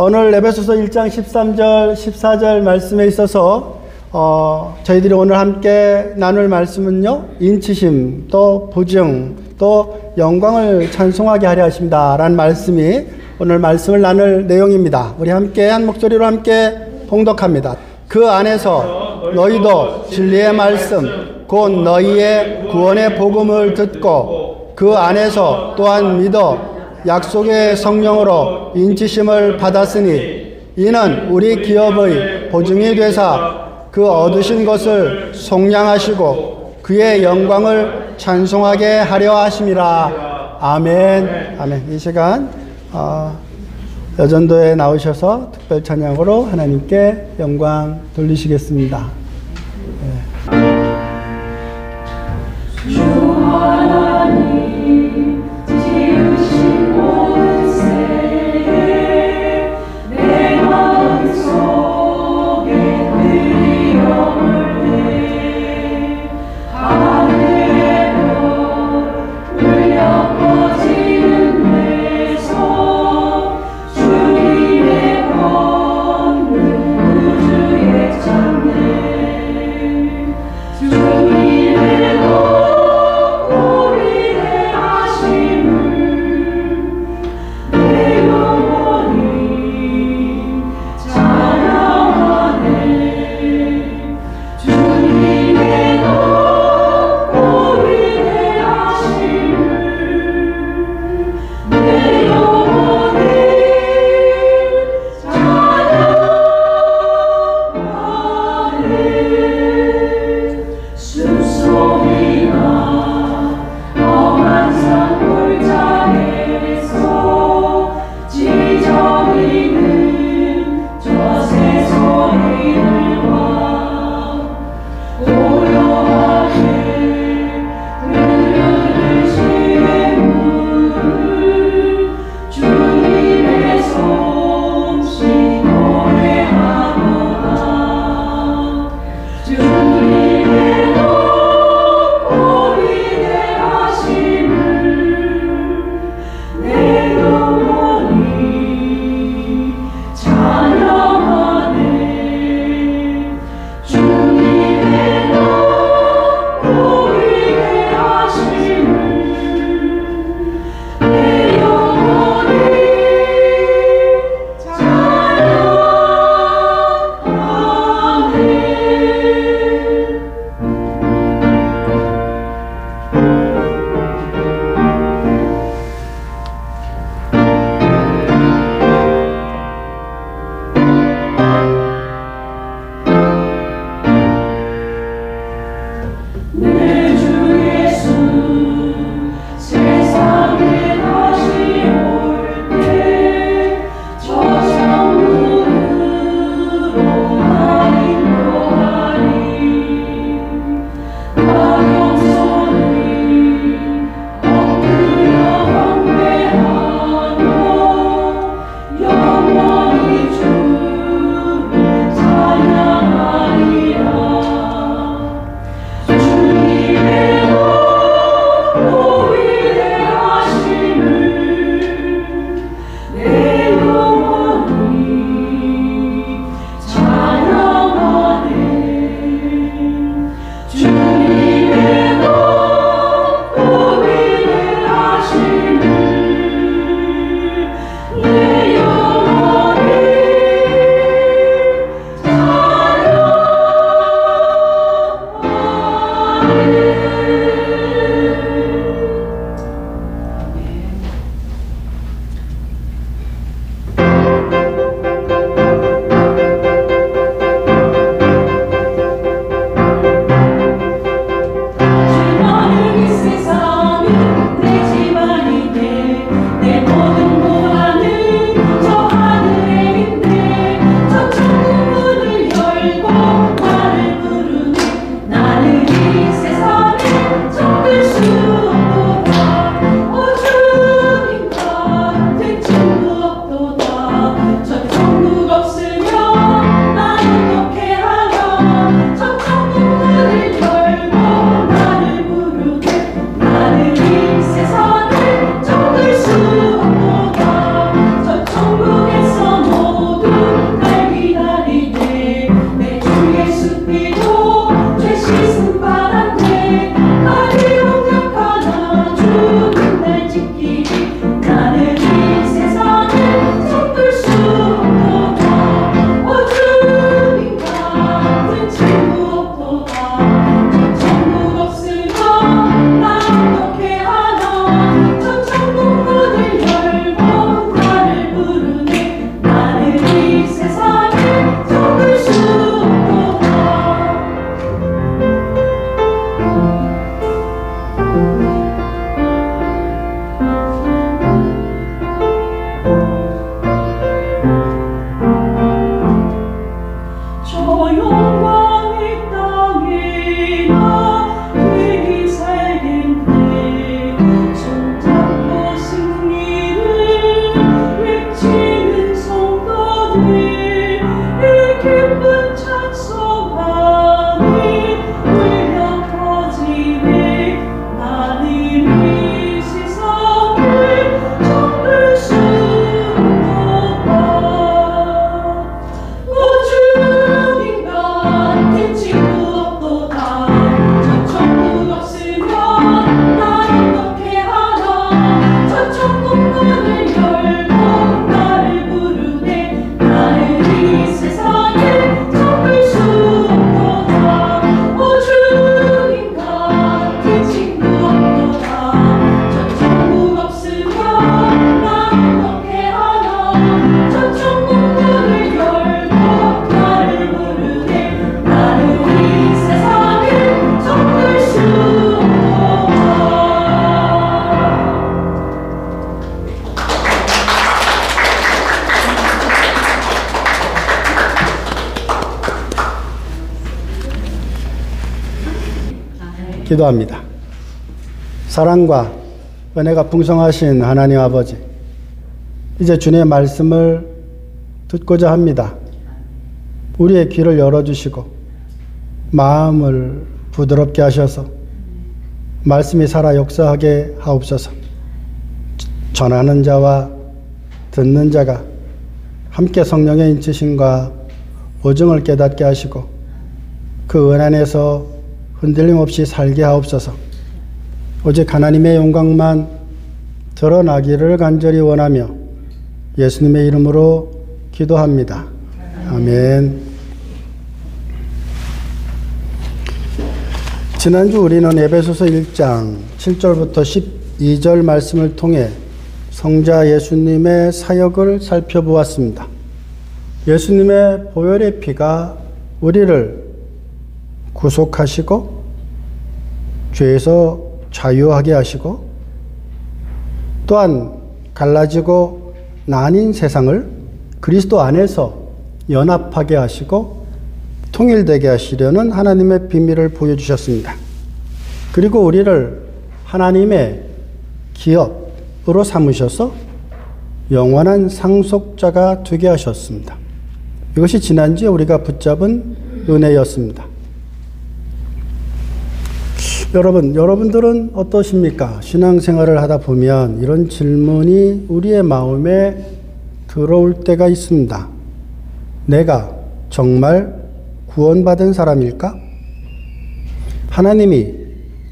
오늘 에베소서 1장 13절, 14절 말씀에 있어서 저희들이 오늘 함께 나눌 말씀은요, 인치심, 또 부증, 또 영광을 찬송하게 하려 하십니다 라는 말씀이 오늘 말씀을 나눌 내용입니다. 우리 함께 한 목소리로 함께 봉독합니다. 그 안에서 너희도 진리의 말씀, 곧 너희의 구원의 복음을 듣고 그 안에서 또한 믿어 약속의 성령으로 인치심을 받았으니 이는 우리 기업의 보증이 되사 그 얻으신 것을 속량하시고 그의 영광을 찬송하게 하려 하심이라. 아멘. 아멘. 이 시간 여전도에 나오셔서 특별 찬양으로 하나님께 영광 돌리시겠습니다. 주 하나님 지으신 온 세계 내 마음속에 그리움을 내 하늘의 별 울려 퍼지는 데서 주님의 권능 우주에 찾네. 주님의 기도합니다. 사랑과 은혜가 풍성하신 하나님 아버지, 이제 주님의 말씀을 듣고자 합니다. 우리의 귀를 열어주시고 마음을 부드럽게 하셔서 말씀이 살아 역사하게 하옵소서. 전하는 자와 듣는 자가 함께 성령의 인치심과 오증을 깨닫게 하시고 그 은 안에서 흔들림 없이 살게 하옵소서. 오직 하나님의 영광만 드러나기를 간절히 원하며 예수님의 이름으로 기도합니다. 아멘. 지난주 우리는 에베소서 1장 7절부터 12절 말씀을 통해 성자 예수님의 사역을 살펴보았습니다. 예수님의 보혈의 피가 우리를 구속하시고 죄에서 자유하게 하시고 또한 갈라지고 나뉜 세상을 그리스도 안에서 연합하게 하시고 통일되게 하시려는 하나님의 비밀을 보여주셨습니다. 그리고 우리를 하나님의 기업으로 삼으셔서 영원한 상속자가 되게 하셨습니다. 이것이 지난주에 우리가 붙잡은 은혜였습니다. 여러분들은 어떠십니까? 신앙생활을 하다 보면 이런 질문이 우리의 마음에 들어올 때가 있습니다. 내가 정말 구원받은 사람일까? 하나님이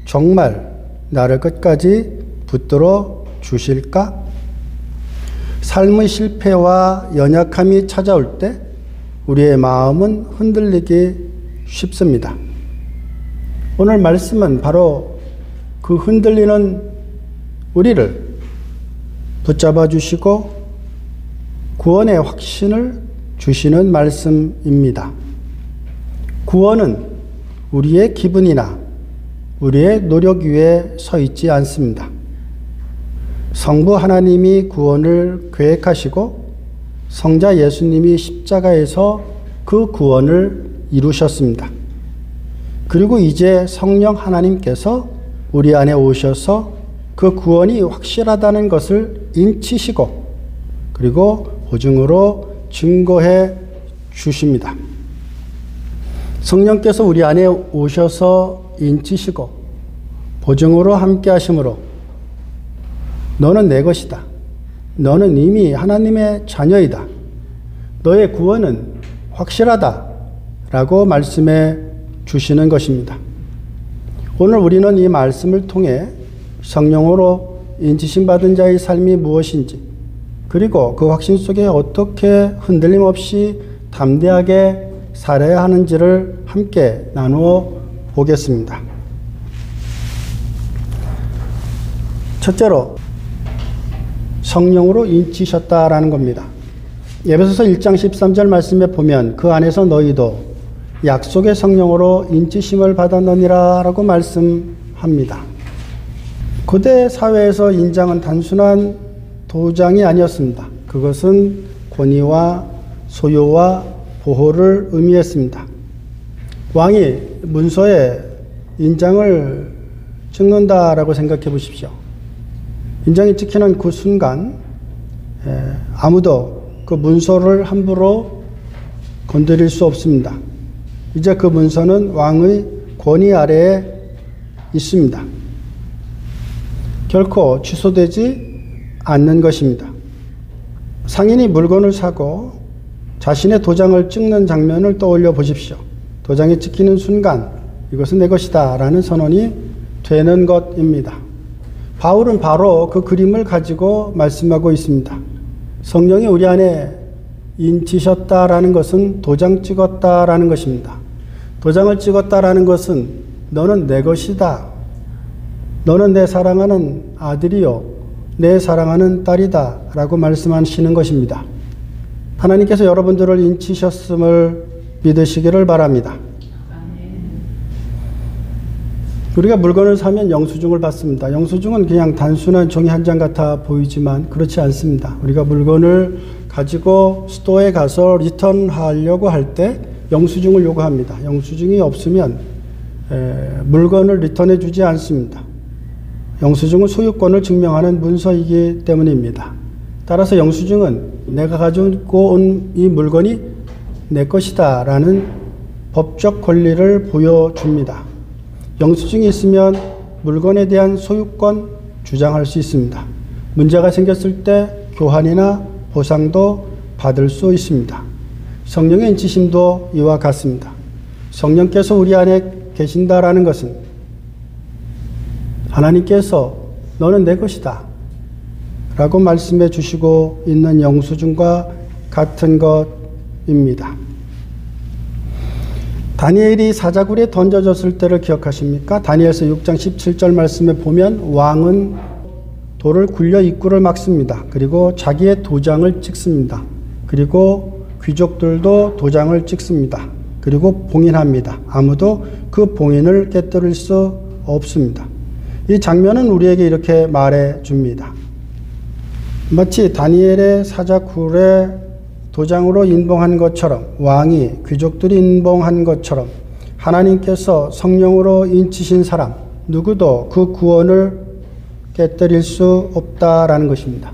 정말 나를 끝까지 붙들어 주실까? 삶의 실패와 연약함이 찾아올 때 우리의 마음은 흔들리기 쉽습니다. 오늘 말씀은 바로 그 흔들리는 우리를 붙잡아 주시고 구원의 확신을 주시는 말씀입니다. 구원은 우리의 기분이나 우리의 노력 위에 서 있지 않습니다. 성부 하나님이 구원을 계획하시고 성자 예수님이 십자가에서 그 구원을 이루셨습니다. 그리고 이제 성령 하나님께서 우리 안에 오셔서 그 구원이 확실하다는 것을 인치시고 그리고 보증으로 증거해 주십니다. 성령께서 우리 안에 오셔서 인치시고 보증으로 함께 하심으로 너는 내 것이다. 너는 이미 하나님의 자녀이다. 너의 구원은 확실하다. 라고 말씀해 주시는 것입니다. 오늘 우리는 이 말씀을 통해 성령으로 인치심 받은 자의 삶이 무엇인지 그리고 그 확신 속에 어떻게 흔들림 없이 담대하게 살아야 하는지를 함께 나누어 보겠습니다. 첫째로 성령으로 인치셨다라는 겁니다. 에베소서 1장 13절 말씀에 보면 그 안에서 너희도 약속의 성령으로 인치심을 받았느니라 라고 말씀합니다. 고대 사회에서 인장은 단순한 도장이 아니었습니다. 그것은 권위와 소유와 보호를 의미했습니다. 왕이 문서에 인장을 찍는다라고 생각해 보십시오. 인장이 찍히는 그 순간 아무도 그 문서를 함부로 건드릴 수 없습니다. 이제 그 문서는 왕의 권위 아래에 있습니다. 결코 취소되지 않는 것입니다. 상인이 물건을 사고 자신의 도장을 찍는 장면을 떠올려 보십시오. 도장이 찍히는 순간 이것은 내 것이다 라는 선언이 되는 것입니다. 바울은 바로 그 그림을 가지고 말씀하고 있습니다. 성령이 우리 안에 인치셨다라는 것은 도장 찍었다라는 것입니다. 도장을 찍었다라는 것은 너는 내 것이다. 너는 내 사랑하는 아들이요 내 사랑하는 딸이다 라고 말씀하시는 것입니다. 하나님께서 여러분들을 인치셨음을 믿으시기를 바랍니다. 우리가 물건을 사면 영수증을 받습니다. 영수증은 그냥 단순한 종이 한 장 같아 보이지만 그렇지 않습니다. 우리가 물건을 가지고 스토어에 가서 리턴하려고 할 때 영수증을 요구합니다. 영수증이 없으면 물건을 리턴해 주지 않습니다. 영수증은 소유권을 증명하는 문서이기 때문입니다. 따라서 영수증은 내가 가지고 온 이 물건이 내 것이다 라는 법적 권리를 보여줍니다. 영수증이 있으면 물건에 대한 소유권 주장할 수 있습니다. 문제가 생겼을 때 교환이나 보상도 받을 수 있습니다. 성령의 인치심도 이와 같습니다. 성령께서 우리 안에 계신다라는 것은 하나님께서 너는 내 것이다 라고 말씀해 주시고 있는 영수증과 같은 것입니다. 다니엘이 사자굴에 던져졌을 때를 기억하십니까? 다니엘서 6장 17절 말씀에 보면 왕은 돌을 굴려 입구를 막습니다. 그리고 자기의 도장을 찍습니다. 그리고 귀족들도 도장을 찍습니다. 그리고 봉인합니다. 아무도 그 봉인을 깨뜨릴 수 없습니다. 이 장면은 우리에게 이렇게 말해 줍니다. 마치 다니엘의 사자굴에 도장으로 인봉한 것처럼 왕이 귀족들이 인봉한 것처럼 하나님께서 성령으로 인치신 사람 누구도 그 구원을 깨뜨릴 수 없다라는 것입니다.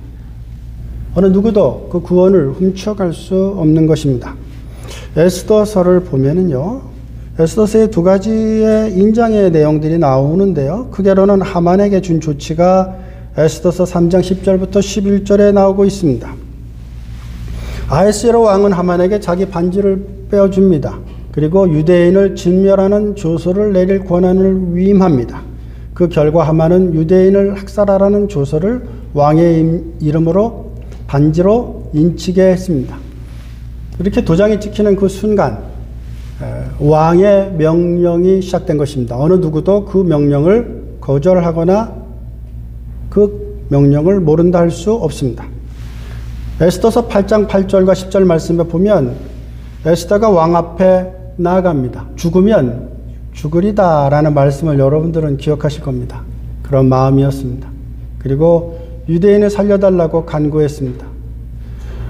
어느 누구도 그 구원을 훔쳐갈 수 없는 것입니다. 에스더서를 보면은요, 에스더서의 두 가지의 인장의 내용들이 나오는데요. 크게로는 하만에게 준 조치가 에스더서 3장 10절부터 11절에 나오고 있습니다. 아하스웨로 왕은 하만에게 자기 반지를 빼어줍니다. 그리고 유대인을 진멸하는 조서를 내릴 권한을 위임합니다. 그 결과 하만은 유대인을 학살하라는 조서를 왕의 이름으로 반지로 인치게 했습니다. 이렇게 도장이 찍히는 그 순간 왕의 명령이 시작된 것입니다. 어느 누구도 그 명령을 거절하거나 그 명령을 모른다 할 수 없습니다. 에스더서 8장 8절과 10절 말씀에 보면 에스더가 왕 앞에 나아갑니다. 죽으면 죽으리다 라는 말씀을 여러분들은 기억하실 겁니다. 그런 마음이었습니다. 그리고 유대인을 살려달라고 간구했습니다.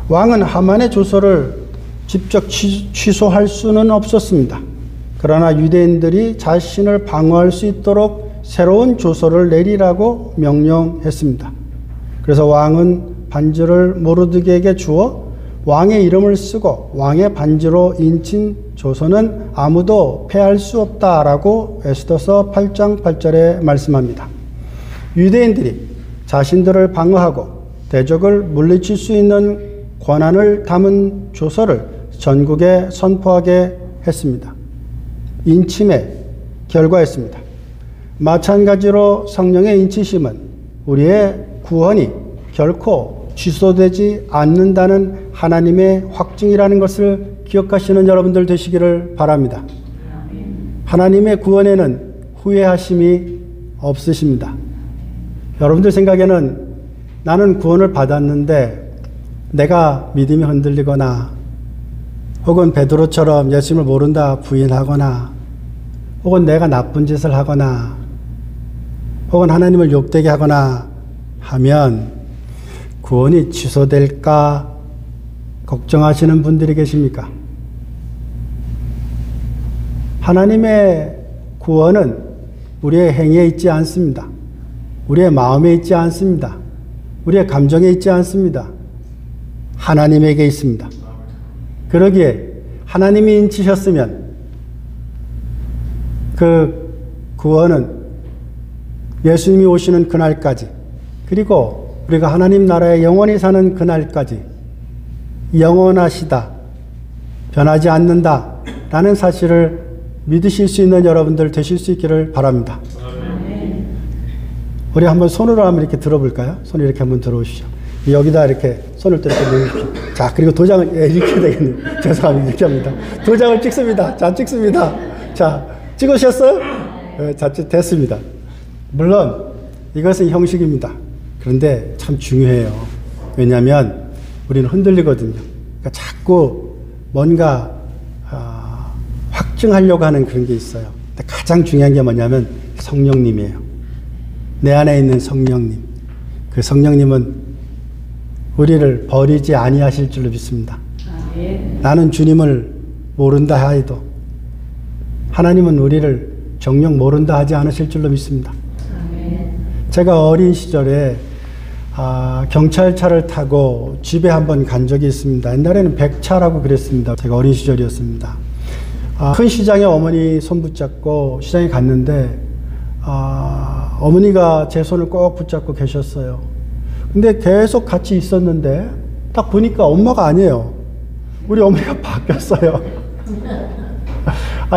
왕은 하만의 조서를 직접 취소할 수는 없었습니다. 그러나 유대인들이 자신을 방어할 수 있도록 새로운 조서를 내리라고 명령했습니다. 그래서 왕은 반지를 모르드게에게 주어 왕의 이름을 쓰고 왕의 반지로 인친 조서는 아무도 패할 수 없다라고 에스더서 8장 8절에 말씀합니다. 유대인들이 자신들을 방어하고 대적을 물리칠 수 있는 권한을 담은 조서를 전국에 선포하게 했습니다. 인침의 결과였습니다. 마찬가지로 성령의 인치심은 우리의 구원이 결코 취소되지 않는다는 하나님의 확증이라는 것을 기억하시는 여러분들 되시기를 바랍니다. 하나님의 구원에는 후회하심이 없으십니다. 여러분들 생각에는 나는 구원을 받았는데 내가 믿음이 흔들리거나 혹은 베드로처럼 예수님을 모른다 부인하거나 혹은 내가 나쁜 짓을 하거나 혹은 하나님을 욕되게 하거나 하면 구원이 취소될까 걱정하시는 분들이 계십니까? 하나님의 구원은 우리의 행위에 있지 않습니다. 우리의 마음에 있지 않습니다. 우리의 감정에 있지 않습니다. 하나님에게 있습니다. 그러기에 하나님이 인치셨으면 그 구원은 예수님이 오시는 그날까지, 그리고 우리가 하나님 나라에 영원히 사는 그날까지 영원하시다, 변하지 않는다 라는 사실을 믿으실 수 있는 여러분들 되실 수 있기를 바랍니다. 우리 한번 손으로 한번 이렇게 들어볼까요? 손을 이렇게 한번 들어오시죠. 여기다 이렇게 손을 또 이렇게 넣으십시오. 자, 그리고 도장을, 이렇게 되겠네요. 죄송합니다. 이렇게 합니다. 도장을 찍습니다. 자, 찍습니다. 자, 찍으셨어요? 네, 자, 됐습니다. 물론 이것은 형식입니다. 그런데 참 중요해요. 왜냐하면 우리는 흔들리거든요. 그러니까 자꾸 뭔가 확증하려고 하는 그런 게 있어요. 근데 가장 중요한 게 뭐냐면 성령님이에요. 내 안에 있는 성령님. 그 성령님은 우리를 버리지 아니하실 줄로 믿습니다. 나는 주님을 모른다 하여도 하나님은 우리를 정녕 모른다 하지 않으실 줄로 믿습니다. 제가 어린 시절에 경찰차를 타고 집에 한번 간 적이 있습니다. 옛날에는 백차라고 그랬습니다. 제가 어린 시절이었습니다. 큰 시장에 어머니 손 붙잡고 시장에 갔는데 어머니가 제 손을 꼭 붙잡고 계셨어요. 근데 계속 같이 있었는데 딱 보니까 엄마가 아니에요. 우리 어머니가 바뀌었어요.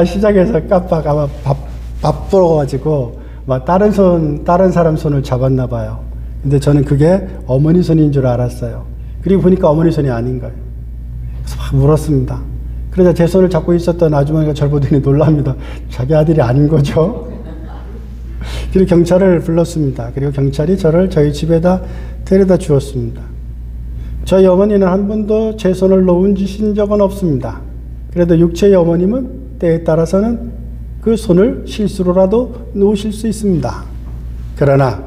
시장에서 깜빡 아마 바쁘어가지고 막 다른 사람 손을 잡았나 봐요. 근데 저는 그게 어머니 손인 줄 알았어요. 그리고 보니까 어머니 손이 아닌 거예요. 그래서 막 물었습니다. 그러자 제 손을 잡고 있었던 아주머니가 저를 보더니 놀랍니다. 자기 아들이 아닌 거죠. 그리고 경찰을 불렀습니다. 그리고 경찰이 저를 저희 집에다 데려다 주었습니다. 저희 어머니는 한 번도 제 손을 놓으신 적은 없습니다. 그래도 육체의 어머님은 때에 따라서는 그 손을 실수로라도 놓으실 수 있습니다. 그러나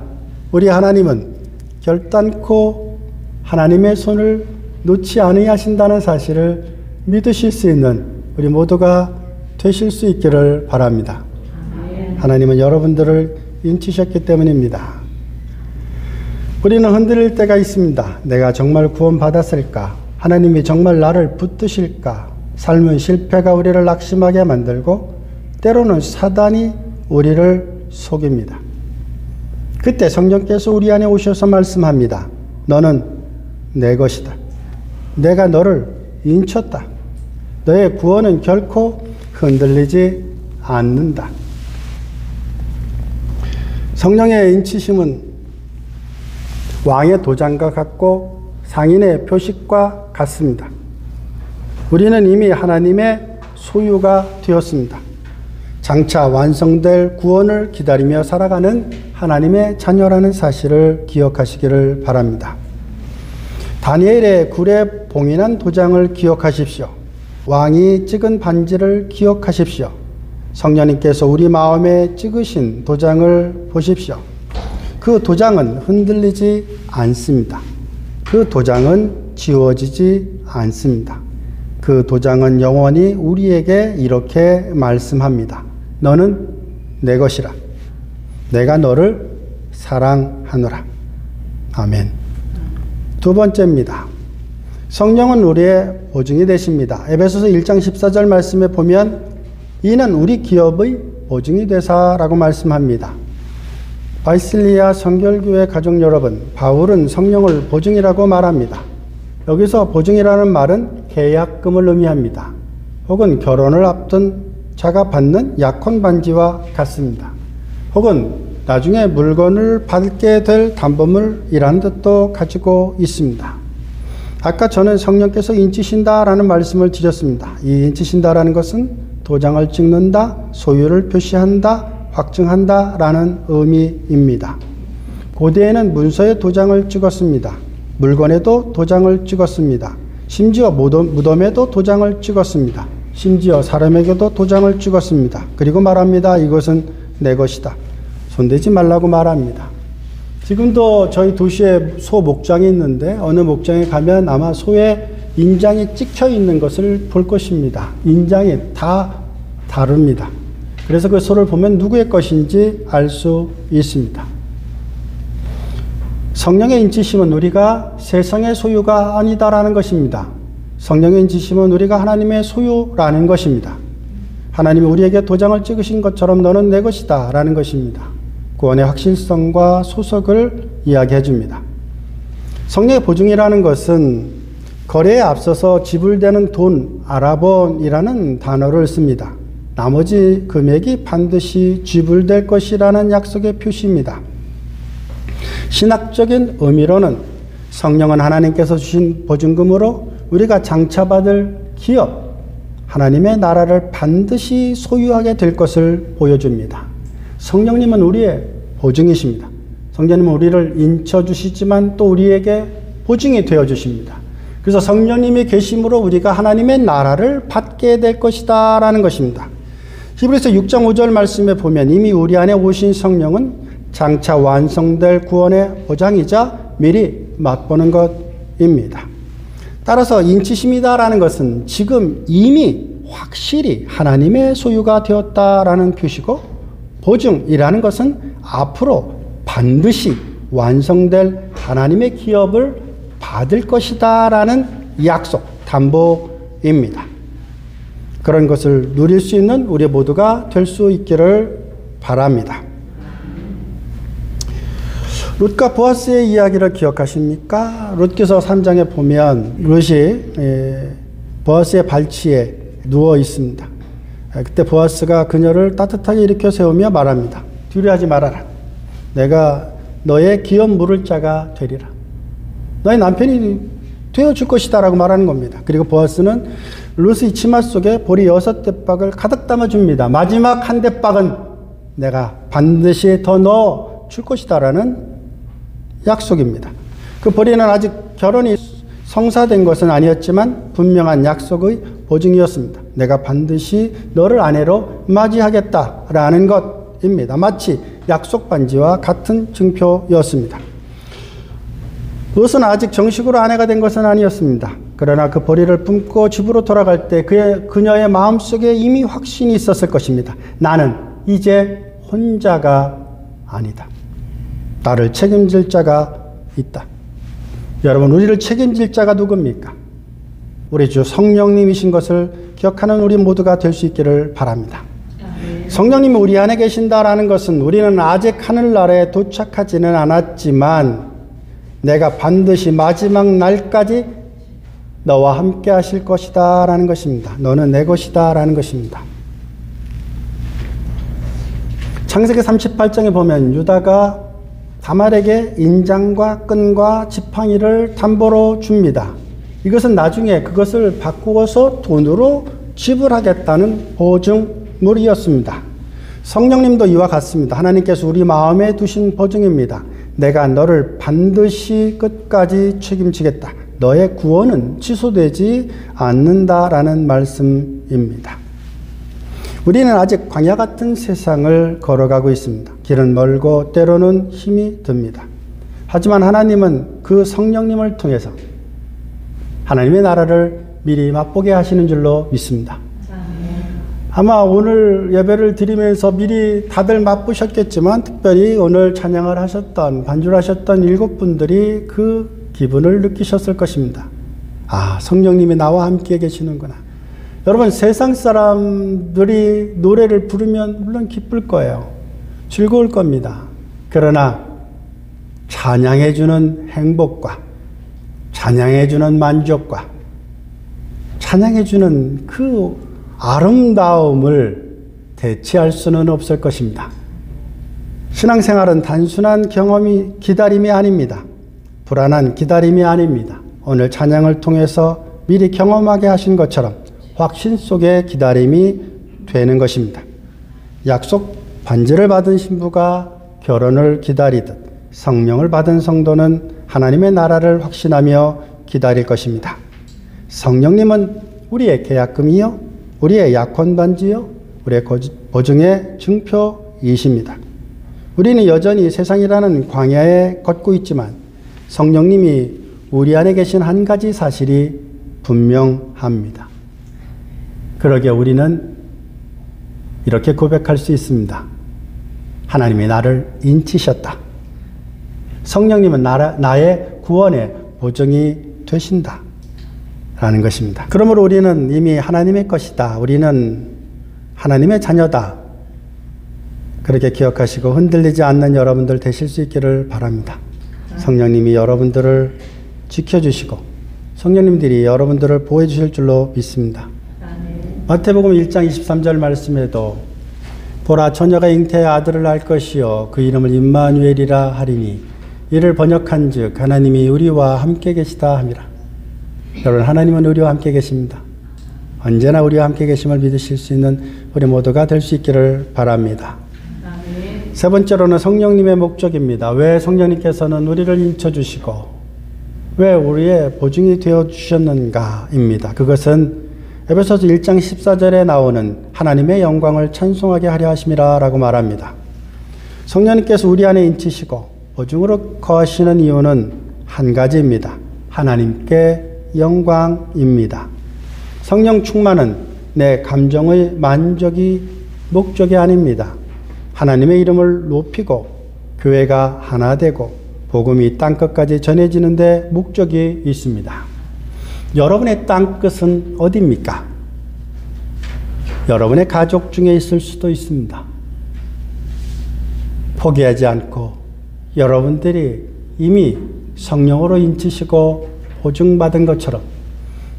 우리 하나님은 결단코 하나님의 손을 놓지 아니하신다는 사실을 믿으실 수 있는 우리 모두가 되실 수 있기를 바랍니다. 하나님은 여러분들을 인치셨기 때문입니다. 우리는 흔들릴 때가 있습니다. 내가 정말 구원받았을까? 하나님이 정말 나를 붙드실까? 삶은 실패가 우리를 낙심하게 만들고 때로는 사단이 우리를 속입니다. 그때 성령께서 우리 안에 오셔서 말씀합니다. 너는 내 것이다. 내가 너를 인쳤다. 너의 구원은 결코 흔들리지 않는다. 성령의 인치심은 왕의 도장과 같고 상인의 표식과 같습니다. 우리는 이미 하나님의 소유가 되었습니다. 장차 완성될 구원을 기다리며 살아가는 하나님의 자녀라는 사실을 기억하시기를 바랍니다. 다니엘의 굴에 봉인한 도장을 기억하십시오. 왕이 찍은 반지를 기억하십시오. 성령님께서 우리 마음에 찍으신 도장을 보십시오. 그 도장은 흔들리지 않습니다. 그 도장은 지워지지 않습니다. 그 도장은 영원히 우리에게 이렇게 말씀합니다. 너는 내 것이라. 내가 너를 사랑하노라. 아멘. 두 번째입니다. 성령은 우리의 보증이 되십니다. 에베소서 1장 14절 말씀에 보면 이는 우리 기업의 보증이 되사라고 말씀합니다. 바이실리아 성결교회 가족 여러분, 바울은 성령을 보증이라고 말합니다. 여기서 보증이라는 말은 계약금을 의미합니다. 혹은 결혼을 앞둔 자가 받는 약혼 반지와 같습니다. 혹은 나중에 물건을 받게 될 담보물이라는 뜻도 가지고 있습니다. 아까 저는 성령께서 인치신다라는 말씀을 드렸습니다. 이 인치신다라는 것은 도장을 찍는다, 소유를 표시한다, 확증한다라는 의미입니다. 고대에는 문서에 도장을 찍었습니다. 물건에도 도장을 찍었습니다. 심지어 무덤에도 도장을 찍었습니다. 심지어 사람에게도 도장을 찍었습니다. 그리고 말합니다. 이것은 내 것이다. 손대지 말라고 말합니다. 지금도 저희 도시에 소 목장이 있는데 어느 목장에 가면 아마 소의 인장이 찍혀 있는 것을 볼 것입니다. 인장이 다 다릅니다. 그래서 그 소를 보면 누구의 것인지 알 수 있습니다. 성령의 인치심은 우리가 세상의 소유가 아니다라는 것입니다. 성령의 인치심은 우리가 하나님의 소유라는 것입니다. 하나님이 우리에게 도장을 찍으신 것처럼 너는 내 것이다 라는 것입니다. 구원의 확실성과 소속을 이야기해 줍니다. 성령의 보증이라는 것은 거래에 앞서서 지불되는 돈, 아라본이라는 단어를 씁니다. 나머지 금액이 반드시 지불될 것이라는 약속의 표시입니다. 신학적인 의미로는 성령은 하나님께서 주신 보증금으로 우리가 장차받을 기업, 하나님의 나라를 반드시 소유하게 될 것을 보여줍니다. 성령님은 우리의 보증이십니다. 성령님은 우리를 인쳐주시지만 또 우리에게 보증이 되어주십니다. 그래서 성령님이 계심으로 우리가 하나님의 나라를 받게 될 것이다 라는 것입니다. 히브리서 6장 5절 말씀에 보면 이미 우리 안에 오신 성령은 장차 완성될 구원의 보장이자 미리 맛보는 것입니다. 따라서 인치심이다라는 것은 지금 이미 확실히 하나님의 소유가 되었다라는 표시고, 보증이라는 것은 앞으로 반드시 완성될 하나님의 기업을 받을 것이다라는 약속, 담보입니다. 그런 것을 누릴 수 있는 우리 모두가 될 수 있기를 바랍니다. 룻과 보아스의 이야기를 기억하십니까? 룻기서 3장에 보면 룻이 보아스의 발치에 누워 있습니다. 그때 보아스가 그녀를 따뜻하게 일으켜 세우며 말합니다. 두려워하지 말아라. 내가 너의 기업 물을 자가 되리라. 너의 남편이 되어줄 것이다 라고 말하는 겁니다. 그리고 보아스는 룻의 치마 속에 보리 6대박을 가득 담아줍니다. 마지막 한 대박은 내가 반드시 더 넣어 줄 것이다 라는 약속입니다. 그 보리는 아직 결혼이 성사된 것은 아니었지만 분명한 약속의 보증이었습니다. 내가 반드시 너를 아내로 맞이하겠다라는 것입니다. 마치 약속 반지와 같은 증표였습니다. 롯은 아직 정식으로 아내가 된 것은 아니었습니다. 그러나 그 보리를 품고 집으로 돌아갈 때 그녀의 마음속에 이미 확신이 있었을 것입니다. 나는 이제 혼자가 아니다. 나를 책임질 자가 있다. 여러분, 우리를 책임질 자가 누굽니까? 우리 주 성령님이신 것을 기억하는 우리 모두가 될 수 있기를 바랍니다. 성령님이 우리 안에 계신다라는 것은 우리는 아직 하늘나라에 도착하지는 않았지만 내가 반드시 마지막 날까지 너와 함께 하실 것이다 라는 것입니다. 너는 내 것이다 라는 것입니다. 창세기 38장에 보면 유다가 다말에게 인장과 끈과 지팡이를 담보로 줍니다. 이것은 나중에 그것을 바꾸어서 돈으로 지불하겠다는 보증물이었습니다. 성령님도 이와 같습니다. 하나님께서 우리 마음에 두신 보증입니다. 내가 너를 반드시 끝까지 책임지겠다. 너의 구원은 취소되지 않는다라는 말씀입니다. 우리는 아직 광야 같은 세상을 걸어가고 있습니다. 길은 멀고 때로는 힘이 듭니다. 하지만 하나님은 그 성령님을 통해서 하나님의 나라를 미리 맛보게 하시는 줄로 믿습니다. 아마 오늘 예배를 드리면서 미리 다들 맛보셨겠지만 특별히 오늘 찬양을 하셨던, 반주를 하셨던 7분들이 그 기분을 느끼셨을 것입니다. 아, 성령님이 나와 함께 계시는구나. 여러분, 세상 사람들이 노래를 부르면 물론 기쁠 거예요. 즐거울 겁니다. 그러나 찬양해주는 행복과 찬양해주는 만족과 찬양해주는 그 아름다움을 대체할 수는 없을 것입니다. 신앙생활은 단순한 기다림이 아닙니다. 불안한 기다림이 아닙니다. 오늘 찬양을 통해서 미리 경험하게 하신 것처럼 확신 속의 기다림이 되는 것입니다. 약속 반지를 받은 신부가 결혼을 기다리듯 성령을 받은 성도는 하나님의 나라를 확신하며 기다릴 것입니다. 성령님은 우리의 계약금이요, 우리의 약혼 반지요, 우리의 보증의 증표이십니다. 우리는 여전히 세상이라는 광야에 걷고 있지만 성령님이 우리 안에 계신 한 가지 사실이 분명합니다. 그러기에 우리는 이렇게 고백할 수 있습니다. 하나님이 나를 인치셨다. 성령님은 나의 구원의 보증이 되신다 라는 것입니다. 그러므로 우리는 이미 하나님의 것이다. 우리는 하나님의 자녀다. 그렇게 기억하시고 흔들리지 않는 여러분들 되실 수 있기를 바랍니다. 성령님이 여러분들을 지켜주시고 성령님들이 여러분들을 보호해 주실 줄로 믿습니다. 마태복음 1장 23절 말씀에도 보라 처녀가 잉태의 아들을 낳을 것이요 그 이름을 임마누엘이라 하리니 이를 번역한 즉 하나님이 우리와 함께 계시다 함이라. 여러분, 하나님은 우리와 함께 계십니다. 언제나 우리와 함께 계심을 믿으실 수 있는 우리 모두가 될 수 있기를 바랍니다. 세 번째로는 성령님의 목적입니다. 왜 성령님께서는 우리를 인쳐주시고 왜 우리의 보증이 되어주셨는가입니다. 그것은 에베소서 1장 14절에 나오는 하나님의 영광을 찬송하게 하려 하심이라 라고 말합니다. 성령님께서 우리 안에 인치시고 보증으로 거하시는 이유는 한 가지입니다. 하나님께 영광입니다. 성령 충만은 내 감정의 만족이 목적이 아닙니다. 하나님의 이름을 높이고 교회가 하나 되고 복음이 땅끝까지 전해지는 데 목적이 있습니다. 여러분의 땅끝은 어디입니까? 여러분의 가족 중에 있을 수도 있습니다. 포기하지 않고 여러분들이 이미 성령으로 인치시고 보증받은 것처럼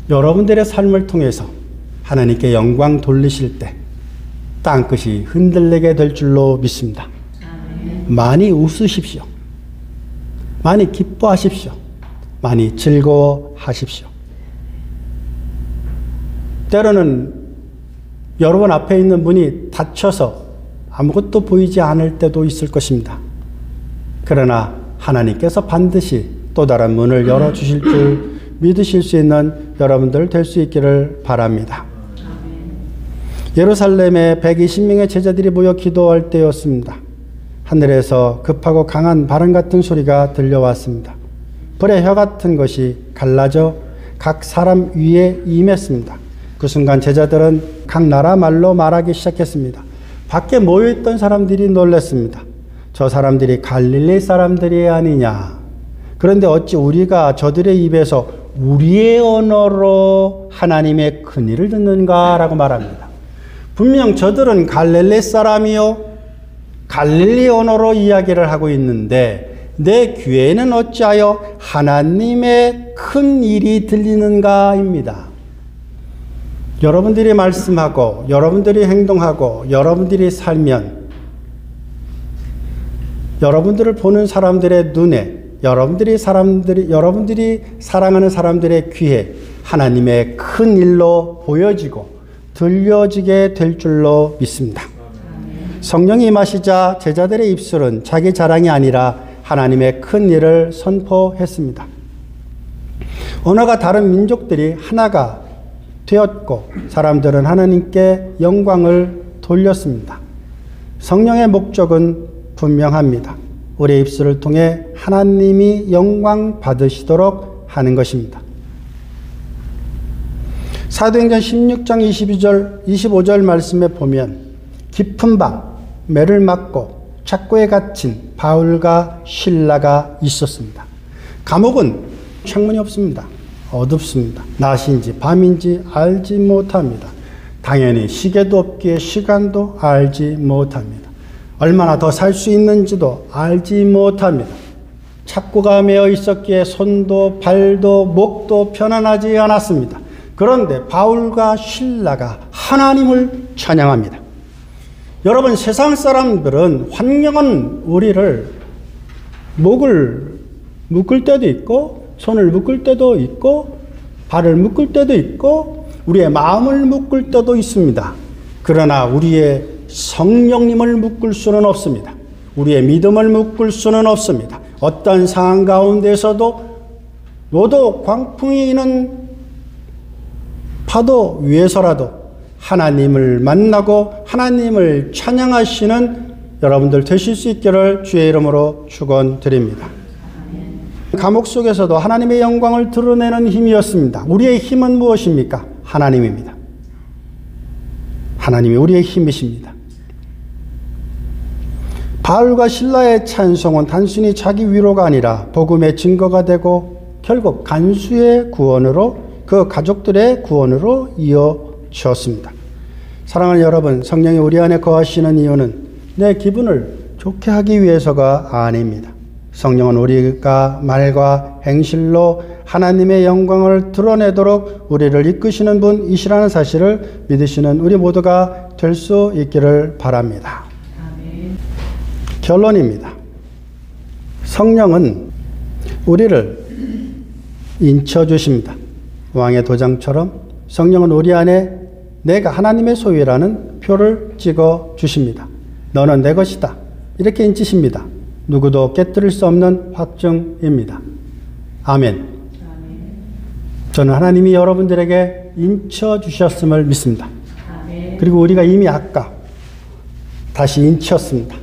여러분들의 삶을 통해서 하나님께 영광 돌리실 때 땅끝이 흔들리게 될 줄로 믿습니다. 많이 웃으십시오. 많이 기뻐하십시오. 많이 즐거워하십시오. 때로는 여러분 앞에 있는 문이 닫혀서 아무것도 보이지 않을 때도 있을 것입니다. 그러나 하나님께서 반드시 또 다른 문을 열어주실 줄 믿으실 수 있는 여러분들 될 수 있기를 바랍니다. 예루살렘에 120명의 제자들이 모여 기도할 때였습니다. 하늘에서 급하고 강한 바람 같은 소리가 들려왔습니다. 불의 혀 같은 것이 갈라져 각 사람 위에 임했습니다. 그 순간 제자들은 각 나라 말로 말하기 시작했습니다. 밖에 모여있던 사람들이 놀랐습니다. 저 사람들이 갈릴리 사람들이 아니냐. 그런데 어찌 우리가 저들의 입에서 우리의 언어로 하나님의 큰일을 듣는가라고 말합니다. 분명 저들은 갈릴리 사람이요 갈릴리 언어로 이야기를 하고 있는데 내 귀에는 어찌하여 하나님의 큰 일이 들리는가입니다. 여러분들이 말씀하고 여러분들이 행동하고 여러분들이 살면 여러분들을 보는 사람들의 눈에 여러분들이 사랑하는 사람들의 귀에 하나님의 큰 일로 보여지고 들려지게 될 줄로 믿습니다. 성령이 임하시자 제자들의 입술은 자기 자랑이 아니라 하나님의 큰 일을 선포했습니다. 언어가 다른 민족들이 하나가 되었고 사람들은 하나님께 영광을 돌렸습니다. 성령의 목적은 분명합니다. 우리의 입술을 통해 하나님이 영광 받으시도록 하는 것입니다. 사도행전 16장 25절 말씀에 보면 깊은 밤 매를 맞고 착고에 갇힌 바울과 실라가 있었습니다. 감옥은 창문이 없습니다. 어둡습니다. 낮인지 밤인지 알지 못합니다. 당연히 시계도 없기에 시간도 알지 못합니다. 얼마나 더 살 수 있는지도 알지 못합니다. 착고가 매어 있었기에 손도 발도 목도 편안하지 않았습니다. 그런데 바울과 실라가 하나님을 찬양합니다. 여러분, 세상 사람들은 환경은 우리를 목을 묶을 때도 있고 손을 묶을 때도 있고 발을 묶을 때도 있고 우리의 마음을 묶을 때도 있습니다. 그러나 우리의 성령님을 묶을 수는 없습니다. 우리의 믿음을 묶을 수는 없습니다. 어떤 상황 가운데서도 노도 광풍이 있는 파도 위에서라도 하나님을 만나고 하나님을 찬양하시는 여러분들 되실 수 있기를 주의 이름으로 축원드립니다. 감옥 속에서도 하나님의 영광을 드러내는 힘이었습니다. 우리의 힘은 무엇입니까? 하나님입니다. 하나님이 우리의 힘이십니다. 바울과 실라의 찬송은 단순히 자기 위로가 아니라 복음의 증거가 되고 결국 간수의 구원으로, 그 가족들의 구원으로 이어졌습니다. 사랑하는 여러분, 성령이 우리 안에 거하시는 이유는 내 기분을 좋게 하기 위해서가 아닙니다. 성령은 우리가 말과 행실로 하나님의 영광을 드러내도록 우리를 이끄시는 분이시라는 사실을 믿으시는 우리 모두가 될 수 있기를 바랍니다. 아멘. 결론입니다. 성령은 우리를 인쳐주십니다. 왕의 도장처럼 성령은 우리 안에 내가 하나님의 소유라는 표를 찍어 주십니다. 너는 내 것이다. 이렇게 인치십니다. 누구도 깨뜨릴 수 없는 확증입니다. 아멘. 저는 하나님이 여러분들에게 인쳐주셨음을 믿습니다. 그리고 우리가 이미 아까 다시 인쳤습니다.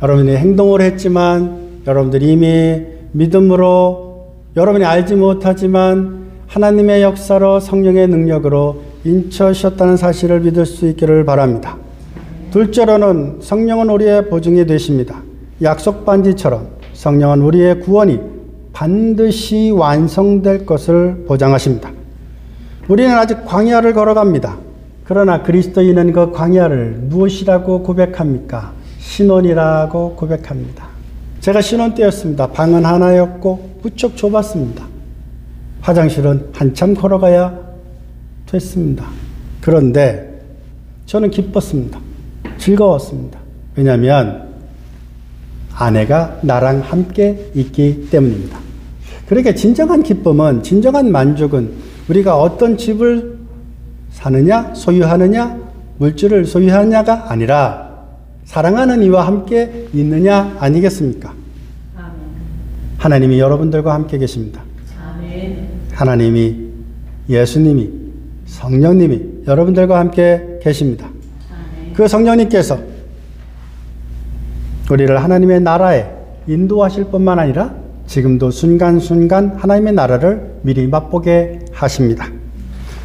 여러분이 행동을 했지만 여러분들이 이미 믿음으로 여러분이 알지 못하지만 하나님의 역사로 성령의 능력으로 인쳐주셨다는 사실을 믿을 수 있기를 바랍니다. 둘째로는 성령은 우리의 보증이 되십니다. 약속 반지처럼 성령은 우리의 구원이 반드시 완성될 것을 보장하십니다. 우리는 아직 광야를 걸어갑니다. 그러나 그리스도인은 그 광야를 무엇이라고 고백합니까? 신혼이라고 고백합니다. 제가 신혼 때였습니다. 방은 하나였고 무척 좁았습니다. 화장실은 한참 걸어가야 됐습니다. 그런데 저는 기뻤습니다. 즐거웠습니다. 왜냐하면 아내가 나랑 함께 있기 때문입니다. 그러니까 진정한 기쁨은, 진정한 만족은 우리가 어떤 집을 사느냐, 소유하느냐, 물질을 소유하느냐가 아니라 사랑하는 이와 함께 있느냐 아니겠습니까? 아멘. 하나님이 여러분들과 함께 계십니다. 아멘. 하나님이, 예수님이, 성령님이 여러분들과 함께 계십니다. 아멘. 그 성령님께서 우리를 하나님의 나라에 인도하실 뿐만 아니라 지금도 순간순간 하나님의 나라를 미리 맛보게 하십니다.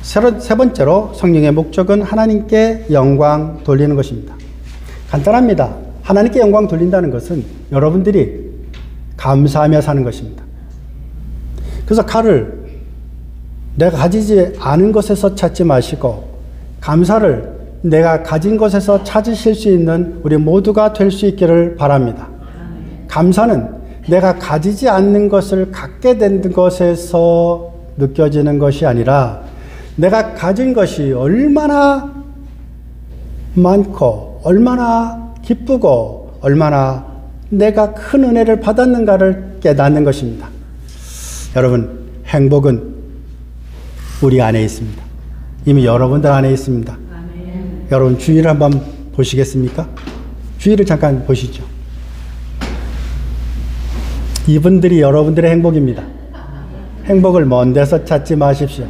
세 번째로 성령의 목적은 하나님께 영광 돌리는 것입니다. 간단합니다. 하나님께 영광 돌린다는 것은 여러분들이 감사하며 사는 것입니다. 그래서 칼을 내가 가지지 않은 것에서 찾지 마시고 감사를 내가 가진 것에서 찾으실 수 있는 우리 모두가 될 수 있기를 바랍니다. 감사는 내가 가지지 않는 것을 갖게 된 것에서 느껴지는 것이 아니라 내가 가진 것이 얼마나 많고 얼마나 기쁘고 얼마나 내가 큰 은혜를 받았는가를 깨닫는 것입니다. 여러분, 행복은 우리 안에 있습니다. 이미 여러분들 안에 있습니다. 아멘. 여러분, 주위를 한번 보시겠습니까? 주위를 잠깐 보시죠. 이분들이 여러분들의 행복입니다. 행복을 먼 데서 찾지 마십시오.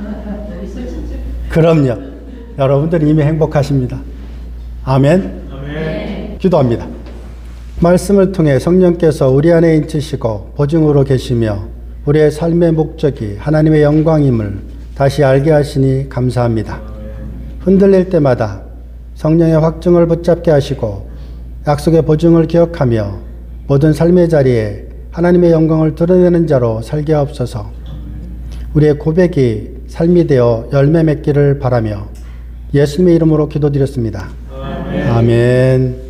그럼요. 여러분들이 이미 행복하십니다. 아멘. 아멘. 기도합니다. 말씀을 통해 성령께서 우리 안에 인치시고 보증으로 계시며 우리의 삶의 목적이 하나님의 영광임을 다시 알게 하시니 감사합니다. 흔들릴 때마다 성령의 확증을 붙잡게 하시고 약속의 보증을 기억하며 모든 삶의 자리에 하나님의 영광을 드러내는 자로 살게 하옵소서. 우리의 고백이 삶이 되어 열매 맺기를 바라며 예수님의 이름으로 기도드렸습니다. 아멘. 아멘.